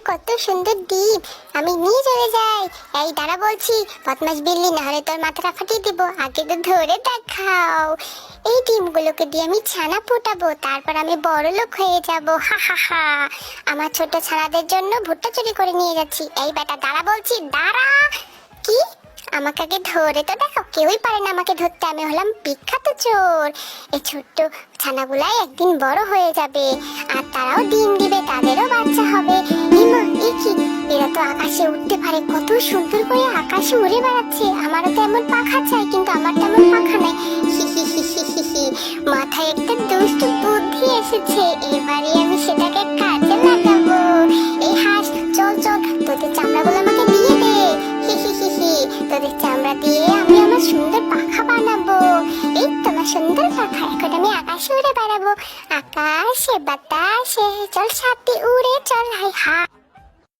কত সুন্দর ডিম, আমি নিয়ে চলে যাই। এই দাঁড়া বলছি, বদমাশ বিল্লি, না হলে তোর মাথাটা ফাটিয়ে দিব। আগে তো ধরে দেখাও। এই ডিমগুলোকে দিয়ে আমি ছানা ফোটাবো, তারপর আমি বড় লোক হয়ে যাব। হা হা হা। আমার ছোট ছানাদের জন্য ভুট্টা চুরি করে নিয়ে যাচ্ছি। এই বেটা দাঁড়া বলছি, দাঁড়া। কি? আমাকে আগে ধরে তো দেখো, কেউই পারে না আমাকে ধরতে। আমি হলাম বিখ্যাত চোর। এই ছোট্ট ছানাগুলাই একদিন বড় হয়ে যাবে, আর তারাও ডিম দিবে, তাদেরও বাচ্চা হবে। হিমা, এ কি? এরা তো আকাশে উঠতে পারে, কত সুন্দর করে আকাশে উড়ে বেড়াচ্ছে। আমারও তো এমন পাখা চাই, কিন্তু আমার তেমন পাখা নাই। হি হি হি হি হি হি। মাথায় একটা দুষ্ট বুদ্ধি এসেছে, এবারে আমি সেটাকে কাজে লাগাবো। এই হাঁস, চল চল, তোদের চামড়াগুলো আমাকে দিয়ে দে। হি হি হি হি। তোদের চামড়া দিয়ে আমি আমার সুন্দর পাখা বানাবো। এই তোমার সুন্দর পাখা, এখন আমি আকাশে উড়ে বেড়াবো। আকাশে বাতাসে চল, সাথে উড়ে চল, হাই হা।